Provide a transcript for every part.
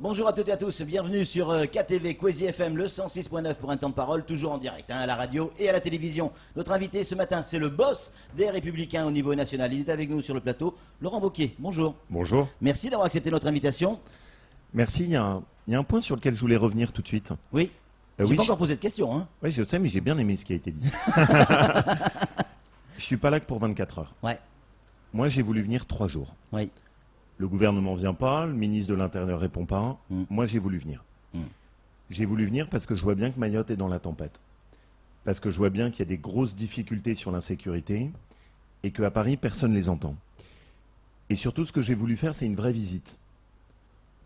Bonjour à toutes et à tous, bienvenue sur KTV Kwezi FM, le 106.9 pour un temps de parole, toujours en direct, à la radio et à la télévision. Notre invité ce matin, c'est le boss des Républicains au niveau national. Il est avec nous sur le plateau, Laurent Wauquiez. Bonjour. Bonjour. Merci d'avoir accepté notre invitation. Merci, il y a un point sur lequel je voulais revenir tout de suite. Oui. J'ai pas encore posé de questions. Hein. Oui, je sais, mais j'ai bien aimé ce qui a été dit. Je suis pas là que pour 24 heures. Ouais. Moi, j'ai voulu venir 3 jours. Oui. Le gouvernement vient pas, le ministre de l'Intérieur répond pas. Moi, j'ai voulu venir. J'ai voulu venir parce que je vois bien que Mayotte est dans la tempête. Parce que je vois bien qu'il y a des grosses difficultés sur l'insécurité et qu'à Paris, personne ne les entend. Et surtout, ce que j'ai voulu faire, c'est une vraie visite.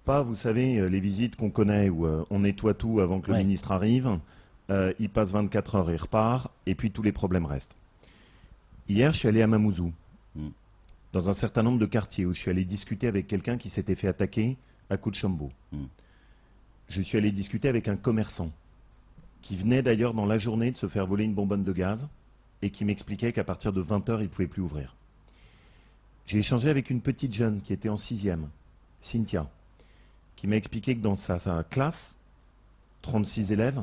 Pas, vous savez, les visites qu'on connaît où on nettoie tout avant que le ministre arrive, il passe 24 heures et repart, et puis tous les problèmes restent. Hier, je suis allé à Mamoudzou, dans un certain nombre de quartiers, où je suis allé discuter avec quelqu'un qui s'était fait attaquer à coups de chambeau. Je suis allé discuter avec un commerçant, qui venait d'ailleurs dans la journée de se faire voler une bonbonne de gaz, et qui m'expliquait qu'à partir de 20 heures, il ne pouvait plus ouvrir. J'ai échangé avec une petite jeune qui était en 6e, Cynthia, qui m'a expliqué que dans sa classe, 36 élèves,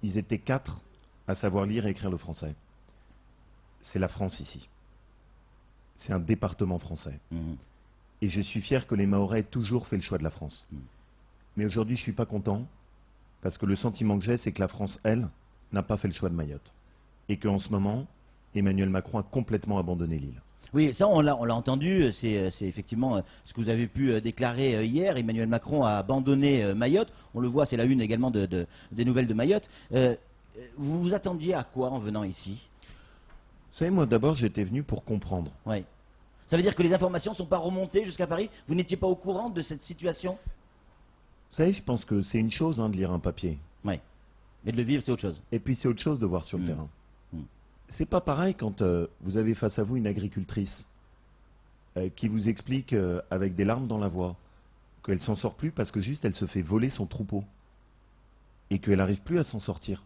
ils étaient 4 à savoir lire et écrire le français. C'est la France ici. C'est un département français. Et je suis fier que les Mahorais aient toujours fait le choix de la France. Mais aujourd'hui, je ne suis pas content, parce que le sentiment que j'ai, c'est que la France, elle, n'a pas fait le choix de Mayotte. Et qu'en ce moment, Emmanuel Macron a complètement abandonné l'île. Oui, ça on l'a entendu, c'est effectivement ce que vous avez pu déclarer hier. Emmanuel Macron a abandonné Mayotte, on le voit, c'est la une également des nouvelles de Mayotte. Vous vous attendiez à quoi en venant ici? Vous savez, moi d'abord j'étais venu pour comprendre. Oui. Ça veut dire que les informations ne sont pas remontées jusqu'à Paris? Vous n'étiez pas au courant de cette situation? Vous savez, je pense que c'est une chose de lire un papier. Oui, mais de le vivre c'est autre chose. Et puis c'est autre chose de voir sur le terrain. C'est pas pareil quand vous avez face à vous une agricultrice qui vous explique avec des larmes dans la voix qu'elle s'en sort plus parce que juste elle se fait voler son troupeau et qu'elle n'arrive plus à s'en sortir.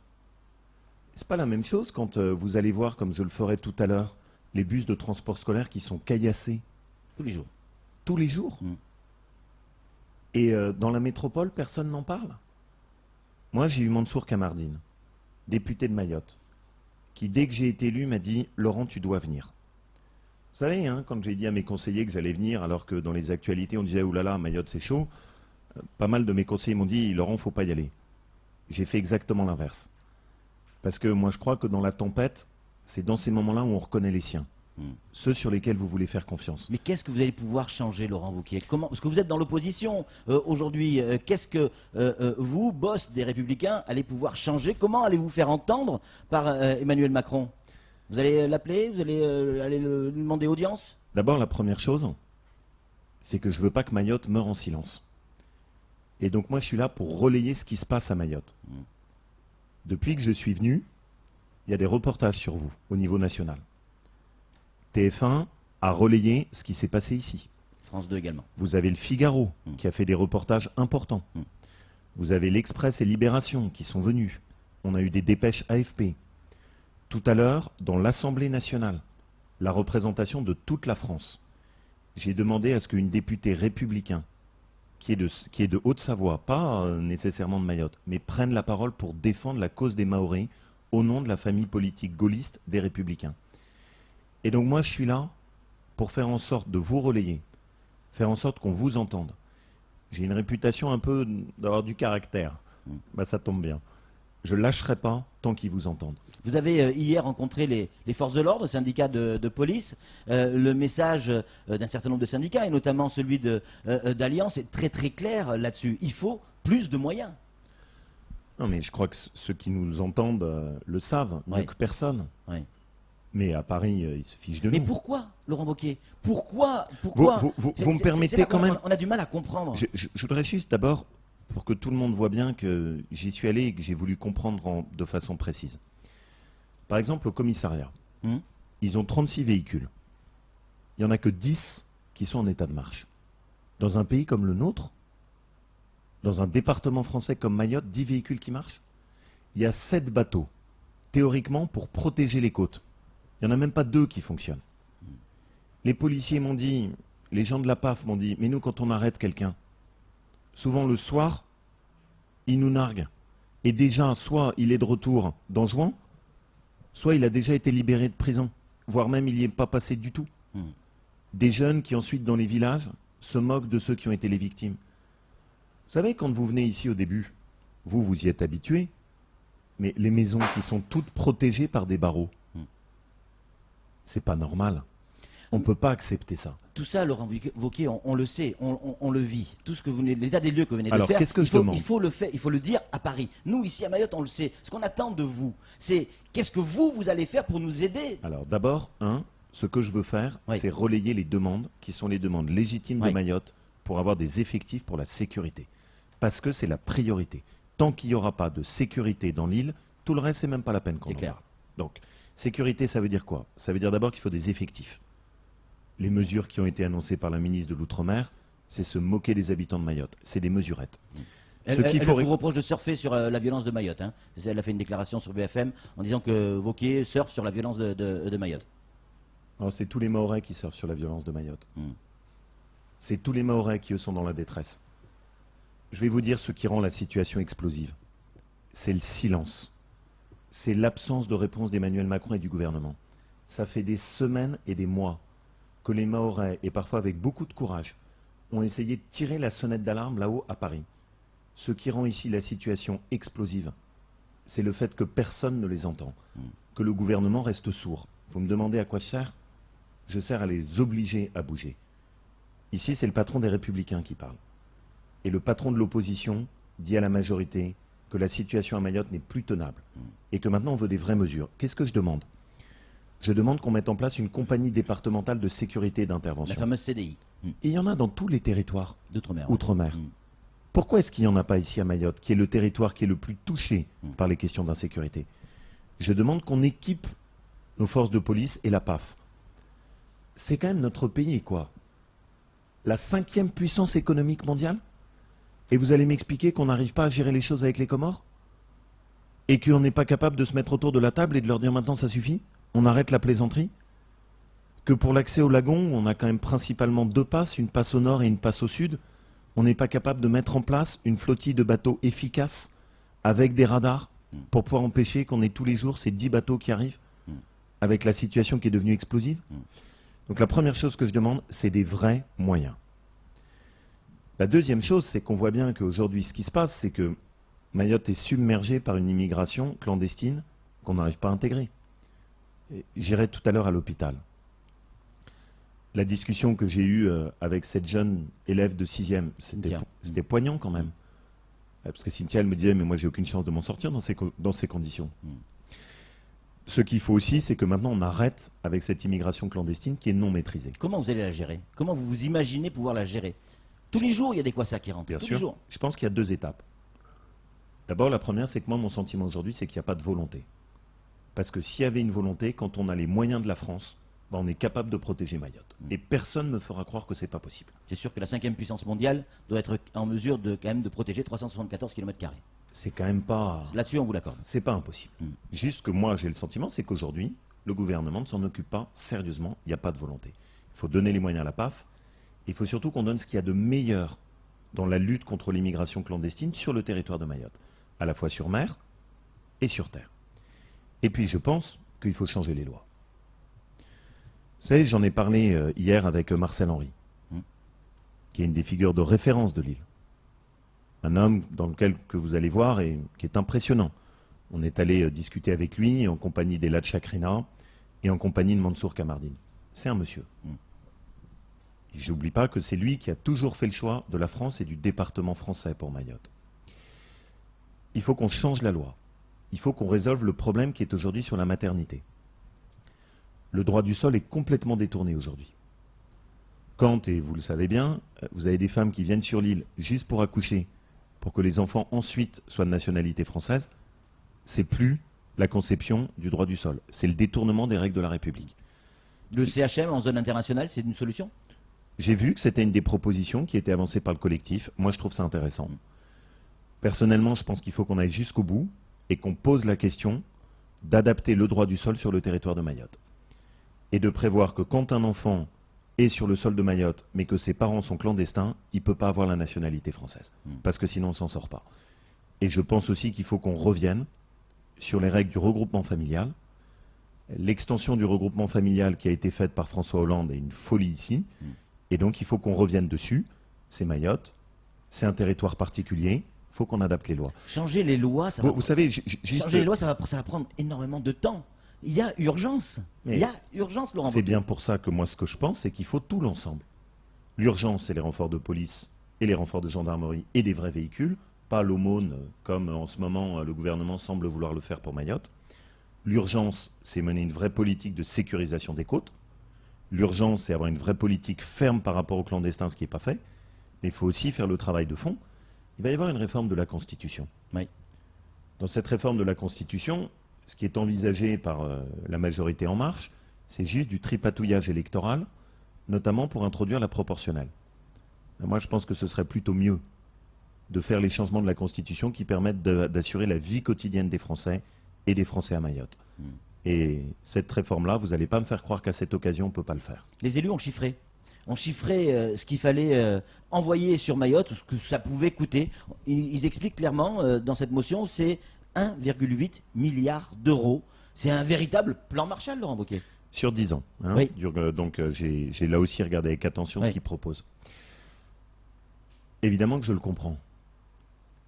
C'est pas la même chose quand vous allez voir, comme je le ferai tout à l'heure, les bus de transport scolaire qui sont caillassés. Tous les jours. Tous les jours. Et dans la métropole, personne n'en parle. Moi, j'ai eu Mansour Kamardine, député de Mayotte, qui, dès que j'ai été élu, m'a dit « Laurent, tu dois venir ». Vous savez, hein, quand j'ai dit à mes conseillers que j'allais venir, alors que dans les actualités, on disait « Oulala, Mayotte, c'est chaud », pas mal de mes conseillers m'ont dit « Laurent, faut pas y aller ». J'ai fait exactement l'inverse. Parce que moi, je crois que dans la tempête, c'est dans ces moments-là où on reconnaît les siens. Ceux sur lesquels vous voulez faire confiance. Mais qu'est-ce que vous allez pouvoir changer, Laurent Wauquiez? Parce que vous êtes dans l'opposition aujourd'hui. Qu'est-ce que vous, boss des Républicains, allez pouvoir changer? Comment allez-vous faire entendre par Emmanuel Macron? Vous allez l'appeler? Vous allez aller lui demander audience? D'abord, la première chose, c'est que je ne veux pas que Mayotte meure en silence. Et donc moi, je suis là pour relayer ce qui se passe à Mayotte. Depuis que je suis venu, il y a des reportages sur vous au niveau national. TF1 a relayé ce qui s'est passé ici. France 2 également. Vous avez le Figaro qui a fait des reportages importants. Vous avez l'Express et Libération qui sont venus. On a eu des dépêches AFP. Tout à l'heure, dans l'Assemblée nationale, la représentation de toute la France, j'ai demandé à ce qu'une députée républicain, qui est de Haute-Savoie, pas nécessairement de Mayotte, mais prenne la parole pour défendre la cause des Mahorais au nom de la famille politique gaulliste des Républicains. Et donc moi, je suis là pour faire en sorte de vous relayer, faire en sorte qu'on vous entende. J'ai une réputation un peu d'avoir du caractère. Bah, ça tombe bien. Je ne lâcherai pas tant qu'ils vous entendent. Vous avez hier rencontré les forces de l'ordre, syndicats de police. Le message d'un certain nombre de syndicats, et notamment celui d'Alliance, est très très clair là-dessus. Il faut plus de moyens. Non, mais je crois que ceux qui nous entendent le savent, mieux que personne. Mais à Paris, ils se fichent de nous. Mais pourquoi, Laurent Wauquiez? Pourquoi vous me permettez quand même... On a du mal à comprendre. Je voudrais juste d'abord, pour que tout le monde voit bien que j'y suis allé et que j'ai voulu comprendre de façon précise. Par exemple, au commissariat, ils ont 36 véhicules. Il n'y en a que 10 qui sont en état de marche. Dans un pays comme le nôtre, dans un département français comme Mayotte, 10 véhicules qui marchent. Il y a 7 bateaux, théoriquement, pour protéger les côtes. Il n'y en a même pas 2 qui fonctionnent. Les policiers m'ont dit, les gens de la PAF m'ont dit, mais nous, quand on arrête quelqu'un, souvent le soir, il nous nargue. Et déjà, soit il est de retour dans Juin, soit il a déjà été libéré de prison, voire même il n'y est pas passé du tout. Des jeunes qui ensuite, dans les villages, se moquent de ceux qui ont été les victimes. Vous savez, quand vous venez ici au début, vous y êtes habitués, mais les maisons qui sont toutes protégées par des barreaux, c'est pas normal. On ne peut pas accepter ça. Tout ça, Laurent Wauquiez, on le sait, on le vit. Tout ce que vous venez, l'état des lieux que vous venez Alors, de faire, qu'est-ce que je demande ? il faut le faire, il faut le dire à Paris. Nous, ici à Mayotte, on le sait. Ce qu'on attend de vous, c'est qu'est-ce que vous allez faire pour nous aider? Alors d'abord, ce que je veux faire, c'est relayer les demandes qui sont les demandes légitimes de Mayotte pour avoir des effectifs pour la sécurité. Parce que c'est la priorité. Tant qu'il n'y aura pas de sécurité dans l'île, tout le reste, c'est même pas la peine qu'on en parle. Donc, sécurité, ça veut dire quoi? Ça veut dire d'abord qu'il faut des effectifs. Les mesures qui ont été annoncées par la ministre de l'Outre-mer, c'est se moquer des habitants de Mayotte. C'est des mesurettes. Elle vous reproche de surfer sur la violence de Mayotte. Hein. Elle a fait une déclaration sur BFM en disant que Wauquiez surfe sur la violence de Mayotte. C'est tous les Mahorais qui surfent sur la violence de Mayotte. C'est tous les Mahorais qui, eux, sont dans la détresse. Je vais vous dire ce qui rend la situation explosive. C'est le silence. C'est l'absence de réponse d'Emmanuel Macron et du gouvernement. Ça fait des semaines et des mois que les Mahorais, et parfois avec beaucoup de courage, ont essayé de tirer la sonnette d'alarme là-haut à Paris. Ce qui rend ici la situation explosive, c'est le fait que personne ne les entend, que le gouvernement reste sourd. Vous me demandez à quoi je sers? Je sers à les obliger à bouger. Ici, c'est le patron des Républicains qui parle. Et le patron de l'opposition dit à la majorité que la situation à Mayotte n'est plus tenable et que maintenant on veut des vraies mesures. Qu'est-ce que je demande? Je demande qu'on mette en place une compagnie départementale de sécurité et d'intervention. La fameuse CDI. Et il y en a dans tous les territoires d'outre-mer. Outre-mer. Pourquoi est-ce qu'il n'y en a pas ici à Mayotte, qui est le territoire qui est le plus touché par les questions d'insécurité? Je demande qu'on équipe nos forces de police et la PAF. C'est quand même notre pays, quoi. La 5e puissance économique mondiale? Et vous allez m'expliquer qu'on n'arrive pas à gérer les choses avec les Comores? Et qu'on n'est pas capable de se mettre autour de la table et de leur dire maintenant ça suffit? On arrête la plaisanterie? Que pour l'accès au lagon, on a quand même principalement 2 passes, une passe au nord et une passe au sud. On n'est pas capable de mettre en place une flottille de bateaux efficace avec des radars pour pouvoir empêcher qu'on ait tous les jours ces 10 bateaux qui arrivent avec la situation qui est devenue explosive. Donc la première chose que je demande, c'est des vrais moyens. La deuxième chose, c'est qu'on voit bien qu'aujourd'hui, ce qui se passe, c'est que Mayotte est submergée par une immigration clandestine qu'on n'arrive pas à intégrer. J'irai tout à l'heure à l'hôpital. La discussion que j'ai eue avec cette jeune élève de 6e, c'était poignant quand même. Parce que Cynthia, elle me disait, mais moi, j'ai aucune chance de m'en sortir dans ces conditions. Ce qu'il faut aussi, c'est que maintenant, on arrête avec cette immigration clandestine qui est non maîtrisée. Comment vous allez la gérer? Comment vous vous imaginez pouvoir la gérer? Tous les jours, il y a des Kwassa qui rentrent. Bien tous sûr. Les jours. Je pense qu'il y a 2 étapes. D'abord, la première, c'est que moi, mon sentiment aujourd'hui, c'est qu'il n'y a pas de volonté. Parce que s'il y avait une volonté, quand on a les moyens de la France, on est capable de protéger Mayotte. Et personne ne me fera croire que ce n'est pas possible. C'est sûr que la 5e puissance mondiale doit être en mesure quand même de protéger 374 km². C'est quand même pas... Là-dessus, on vous l'accorde. C'est pas impossible. Juste que moi, j'ai le sentiment, c'est qu'aujourd'hui, le gouvernement ne s'en occupe pas sérieusement. Il n'y a pas de volonté. Il faut donner les moyens à la PAF. Il faut surtout qu'on donne ce qu'il y a de meilleur dans la lutte contre l'immigration clandestine sur le territoire de Mayotte, à la fois sur mer et sur terre. Et puis, je pense qu'il faut changer les lois. Vous savez, j'en ai parlé hier avec Marcel Henry, qui est une des figures de référence de l'île. Un homme dans lequel que vous allez voir et qui est impressionnant. On est allé discuter avec lui en compagnie d'Elad Chakrina et en compagnie de Mansour Kamardine. C'est un monsieur. Je n'oublie pas que c'est lui qui a toujours fait le choix de la France et du département français pour Mayotte. Il faut qu'on change la loi. Il faut qu'on résolve le problème qui est aujourd'hui sur la maternité. Le droit du sol est complètement détourné aujourd'hui. Quand, et vous le savez bien, vous avez des femmes qui viennent sur l'île juste pour accoucher, pour que les enfants ensuite soient de nationalité française, c'est plus la conception du droit du sol. C'est le détournement des règles de la République. Le CHM en zone internationale, c'est une solution? J'ai vu que c'était une des propositions qui était avancée par le collectif. Moi, je trouve ça intéressant. Personnellement, je pense qu'il faut qu'on aille jusqu'au bout et qu'on pose la question d'adapter le droit du sol sur le territoire de Mayotte. Et de prévoir que quand un enfant est sur le sol de Mayotte, mais que ses parents sont clandestins, il ne peut pas avoir la nationalité française. Parce que sinon, on ne s'en sort pas. Et je pense aussi qu'il faut qu'on revienne sur les règles du regroupement familial. L'extension du regroupement familial qui a été faite par François Hollande est une folie ici. Et donc, il faut qu'on revienne dessus. C'est Mayotte, c'est un territoire particulier. Il faut qu'on adapte les lois. Changer les lois, ça va prendre énormément de temps. Il y a urgence. Il y a urgence, Laurent C'est Wauquiez. bien pour ça que moi, ce que je pense, c'est qu'il faut tout l'ensemble. L'urgence, c'est les renforts de police et les renforts de gendarmerie et des vrais véhicules, pas l'aumône comme en ce moment le gouvernement semble vouloir le faire pour Mayotte. L'urgence, c'est mener une vraie politique de sécurisation des côtes. L'urgence, c'est avoir une vraie politique ferme par rapport aux clandestins, ce qui n'est pas fait. Mais il faut aussi faire le travail de fond. Il va y avoir une réforme de la Constitution. Oui. Dans cette réforme de la Constitution, ce qui est envisagé par la majorité En Marche, c'est juste du tripatouillage électoral, notamment pour introduire la proportionnelle. Moi, je pense que ce serait plutôt mieux de faire les changements de la Constitution qui permettent d'assurer la vie quotidienne des Français et des Français à Mayotte. Et cette réforme-là, vous n'allez pas me faire croire qu'à cette occasion, on ne peut pas le faire. Les élus ont chiffré. On chiffrait ce qu'il fallait envoyer sur Mayotte, ce que ça pouvait coûter. Ils expliquent clairement dans cette motion, c'est 1,8 milliard d'euros. C'est un véritable plan Marshall, Laurent Wauquiez. Sur 10 ans. Hein. Oui. Donc j'ai là aussi regardé avec attention ce qu'ils proposent. Évidemment que je le comprends.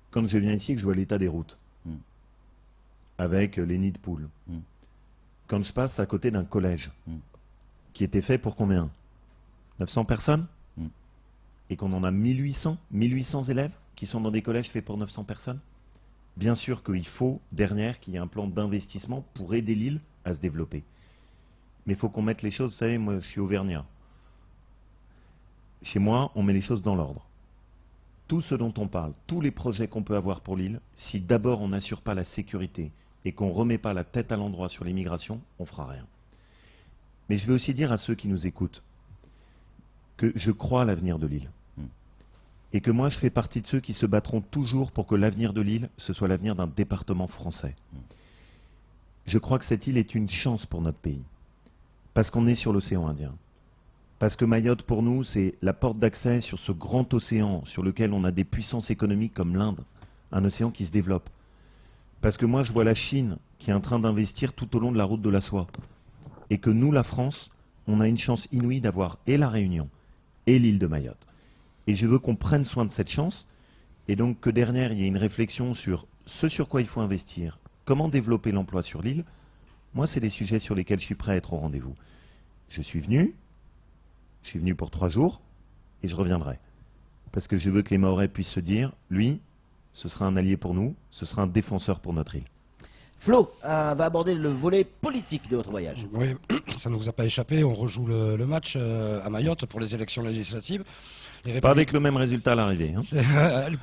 Quand je viens ici et que je vois l'état des routes, avec les nids de poules, quand je passe à côté d'un collège qui était fait pour combien 900 personnes et qu'on en a 1800 élèves qui sont dans des collèges faits pour 900 personnes. Bien sûr qu'il faut, derrière, qu'il y ait un plan d'investissement pour aider l'île à se développer. Mais il faut qu'on mette les choses, vous savez, moi je suis auvergnat. Chez moi, on met les choses dans l'ordre. Tout ce dont on parle, tous les projets qu'on peut avoir pour l'île, si d'abord on n'assure pas la sécurité et qu'on ne remet pas la tête à l'endroit sur l'immigration, on ne fera rien. Mais je veux aussi dire à ceux qui nous écoutent que je crois à l'avenir de l'île. Et que moi, je fais partie de ceux qui se battront toujours pour que l'avenir de l'île, ce soit l'avenir d'un département français. Je crois que cette île est une chance pour notre pays. Parce qu'on est sur l'océan Indien. Parce que Mayotte, pour nous, c'est la porte d'accès sur ce grand océan sur lequel on a des puissances économiques comme l'Inde. Un océan qui se développe. Parce que moi, je vois la Chine qui est en train d'investir tout au long de la route de la soie. Et que nous, la France, on a une chance inouïe d'avoir et la Réunion et l'île de Mayotte. Et je veux qu'on prenne soin de cette chance, et donc que derrière, il y ait une réflexion sur ce sur quoi il faut investir, comment développer l'emploi sur l'île. Moi, c'est des sujets sur lesquels je suis prêt à être au rendez-vous. Je suis venu pour 3 jours, et je reviendrai. Parce que je veux que les Mahorais puissent se dire, lui, ce sera un allié pour nous, ce sera un défenseur pour notre île. Flo va aborder le volet politique de votre voyage. Oui, ça ne vous a pas échappé, on rejoue le match à Mayotte pour les élections législatives. Pas avec le même résultat à l'arrivée. Hein.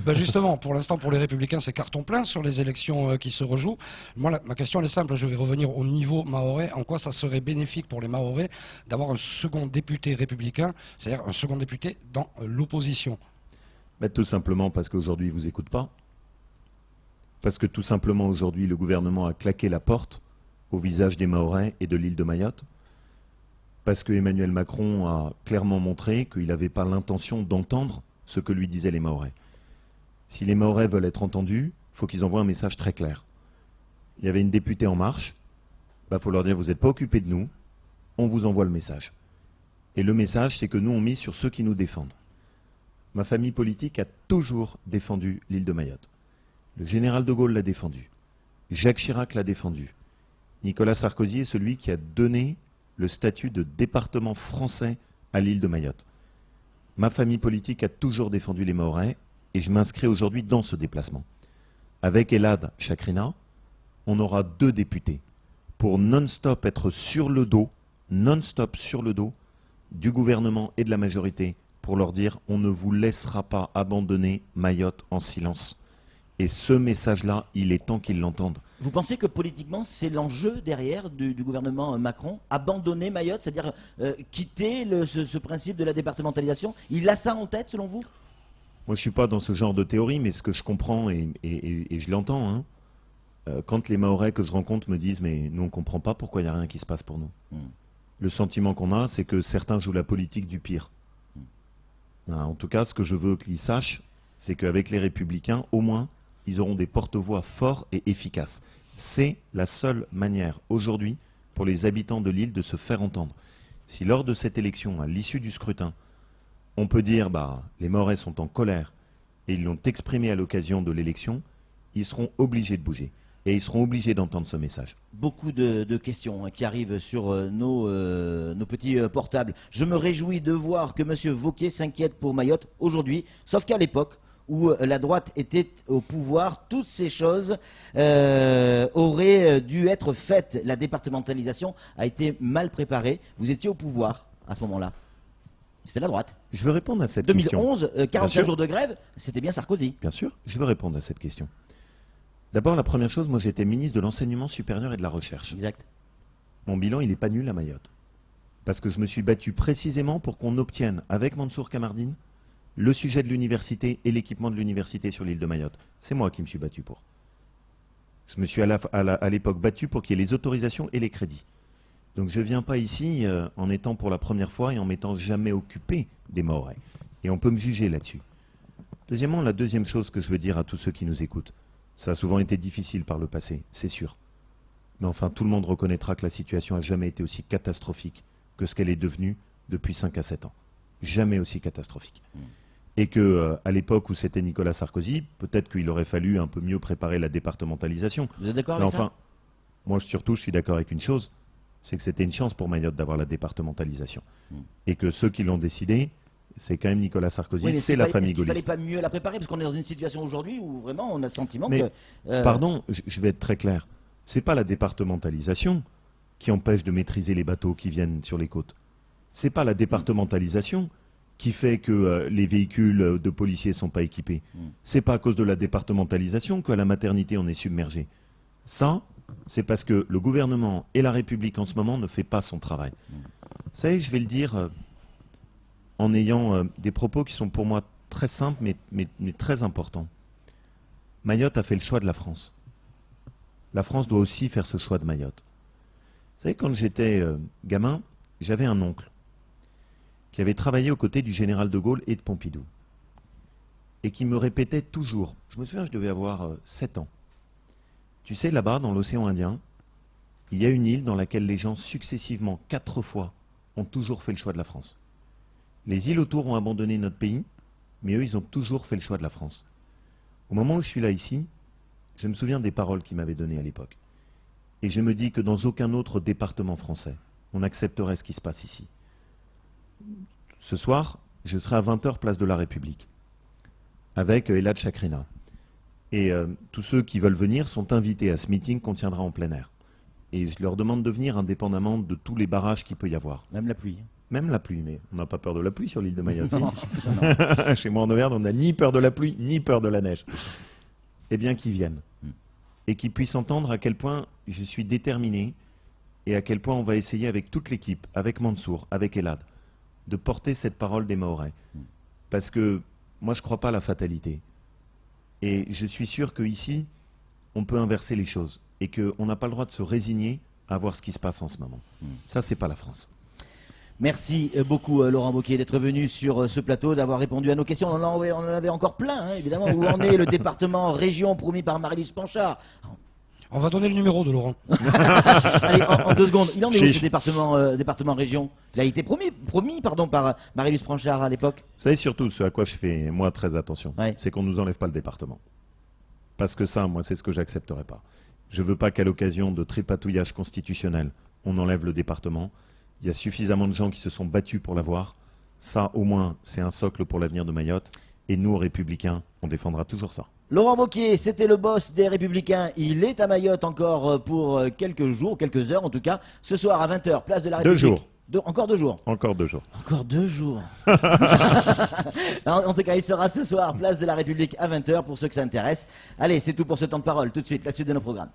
Bah justement, pour l'instant, pour les Républicains, c'est carton plein sur les élections qui se rejouent. Moi, ma question elle est simple, je vais revenir au niveau mahorais. En quoi ça serait bénéfique pour les Mahorais d'avoir un second député républicain, c'est-à-dire un second député dans l'opposition? Tout simplement parce qu'aujourd'hui, ils ne vous écoutent pas. Parce que tout simplement, aujourd'hui, le gouvernement a claqué la porte au visage des Mahorais et de l'île de Mayotte. Parce que Emmanuel Macron a clairement montré qu'il n'avait pas l'intention d'entendre ce que lui disaient les Mahorais. Si les Mahorais veulent être entendus, il faut qu'ils envoient un message très clair. Il y avait une députée En Marche, il faut leur dire, vous n'êtes pas occupés de nous, on vous envoie le message. Et le message, c'est que nous, on mise sur ceux qui nous défendent. Ma famille politique a toujours défendu l'île de Mayotte. Le général de Gaulle l'a défendu. Jacques Chirac l'a défendu. Nicolas Sarkozy est celui qui a donné le statut de département français à l'île de Mayotte. Ma famille politique a toujours défendu les Mahorais et je m'inscris aujourd'hui dans ce déplacement. Avec Elad Chakrina, on aura 2 députés pour non-stop être sur le dos, non-stop sur le dos du gouvernement et de la majorité pour leur dire on ne vous laissera pas abandonner Mayotte en silence. Et ce message-là, il est temps qu'ils l'entendent. Vous pensez que politiquement, c'est l'enjeu derrière du gouvernement Macron, abandonner Mayotte, c'est-à-dire quitter ce principe de la départementalisation? Il a ça en tête, selon vous? Moi, je ne suis pas dans ce genre de théorie, mais ce que je comprends, et je l'entends, hein, quand les Mahorais que je rencontre me disent « mais nous, on ne comprend pas pourquoi il n'y a rien qui se passe pour nous ». Le sentiment qu'on a, c'est que certains jouent la politique du pire. En tout cas, ce que je veux qu'ils sachent, c'est qu'avec les Républicains, au moins, ils auront des porte-voix forts et efficaces. C'est la seule manière, aujourd'hui, pour les habitants de l'île de se faire entendre. Si lors de cette élection, à l'issue du scrutin, on peut dire les Mahorais sont en colère et ils l'ont exprimé à l'occasion de l'élection, ils seront obligés de bouger. Et ils seront obligés d'entendre ce message. Beaucoup de questions qui arrivent sur nos petits portables. Je me réjouis de voir que M. Wauquiez s'inquiète pour Mayotte aujourd'hui, sauf qu'à l'époque où la droite était au pouvoir, toutes ces choses auraient dû être faites. La départementalisation a été mal préparée. Vous étiez au pouvoir à ce moment-là. C'était la droite. Je veux répondre à cette question. 2011, 45 jours de grève, c'était bien Sarkozy. Bien sûr, je veux répondre à cette question. D'abord, la première chose, moi j'étais ministre de l'Enseignement supérieur et de la Recherche. Exact. Mon bilan, il n'est pas nul à Mayotte. Parce que je me suis battu précisément pour qu'on obtienne, avec Mansour Kamardine, le sujet de l'université et l'équipement de l'université sur l'île de Mayotte. C'est moi qui me suis battu pour. Je me suis à l'époque battu pour qu'il y ait les autorisations et les crédits. Donc je ne viens pas ici en étant pour la première fois et en m'étant jamais occupé des Mahorais. Et on peut me juger là-dessus. Deuxièmement, la deuxième chose que je veux dire à tous ceux qui nous écoutent, ça a souvent été difficile par le passé, c'est sûr. Mais enfin, tout le monde reconnaîtra que la situation n'a jamais été aussi catastrophique que ce qu'elle est devenue depuis 5 à 7 ans. Jamais aussi catastrophique. Et qu'à l'époque où c'était Nicolas Sarkozy, peut-être qu'il aurait fallu un peu mieux préparer la départementalisation. Vous êtes d'accord avec ça ? Moi surtout, je suis d'accord avec une chose, c'est que c'était une chance pour Mayotte d'avoir la départementalisation. Et que ceux qui l'ont décidé, c'est quand même Nicolas Sarkozy, c'est la famille gaulliste. Est-ce qu'il ne fallait pas mieux la préparer? Parce qu'on est dans une situation aujourd'hui où vraiment on a le sentiment que... Pardon, je vais être très clair. Ce n'est pas la départementalisation qui empêche de maîtriser les bateaux qui viennent sur les côtes. Ce n'est pas la départementalisation qui fait que les véhicules de policiers ne sont pas équipés. Ce n'est pas à cause de la départementalisation qu'à la maternité on est submergé. Ça, c'est parce que le gouvernement et la République en ce moment ne fait pas son travail. Vous savez, je vais le dire... en ayant des propos qui sont pour moi très simples, mais très importants. Mayotte a fait le choix de la France. La France doit aussi faire ce choix de Mayotte. Vous savez, quand j'étais gamin, j'avais un oncle qui avait travaillé aux côtés du général de Gaulle et de Pompidou, et qui me répétait toujours, je me souviens, je devais avoir 7 ans, tu sais, là-bas, dans l'océan Indien, il y a une île dans laquelle les gens, successivement, 4 fois, ont toujours fait le choix de la France. Les îles autour ont abandonné notre pays, mais eux, ils ont toujours fait le choix de la France. Au moment où je suis là ici, je me souviens des paroles qu'il m'avait données à l'époque. Et je me dis que dans aucun autre département français, on accepterait ce qui se passe ici. Ce soir, je serai à 20h, place de la République, avec Elad Chakrina. Et tous ceux qui veulent venir sont invités à ce meeting qu'on tiendra en plein air. Et je leur demande de venir indépendamment de tous les barrages qu'il peut y avoir. Même la pluie. Même la pluie, mais on n'a pas peur de la pluie sur l'île de Mayotte. Chez moi en Auvergne, on n'a ni peur de la pluie, ni peur de la neige. Eh bien, qu'ils viennent. Et qu'ils puissent entendre à quel point je suis déterminé et à quel point on va essayer avec toute l'équipe, avec Mansour, avec Elad, de porter cette parole des Mahorais. Parce que moi, je ne crois pas à la fatalité. Et je suis sûr qu'ici, on peut inverser les choses. Et qu'on n'a pas le droit de se résigner à voir ce qui se passe en ce moment. Ça, c'est pas la France. Merci beaucoup Laurent Wauquiez d'être venu sur ce plateau, d'avoir répondu à nos questions. On en avait encore plein, évidemment. Où en est le département région promis par Marie-Lys Panchard? On va donner le numéro de Laurent. Allez, en 2 secondes. Il en est où ce département région? Il a été promis par Marie-Lys Panchard à l'époque. Vous savez surtout ce à quoi je fais, moi, très attention. C'est qu'on ne nous enlève pas le département. Parce que ça, moi, c'est ce que j'accepterai pas. Je ne veux pas qu'à l'occasion de tripatouillage constitutionnel, on enlève le département. Il y a suffisamment de gens qui se sont battus pour l'avoir. Ça, au moins, c'est un socle pour l'avenir de Mayotte. Et nous, Républicains, on défendra toujours ça. Laurent Wauquiez, c'était le boss des Républicains. Il est à Mayotte encore pour quelques jours, quelques heures en tout cas. Ce soir à 20h, place de la République. 2 jours. Encore 2 jours. Encore 2 jours. Encore 2 jours. En tout cas, il sera ce soir, place de la République à 20h pour ceux que ça intéresse. Allez, c'est tout pour ce temps de parole. Tout de suite, la suite de nos programmes.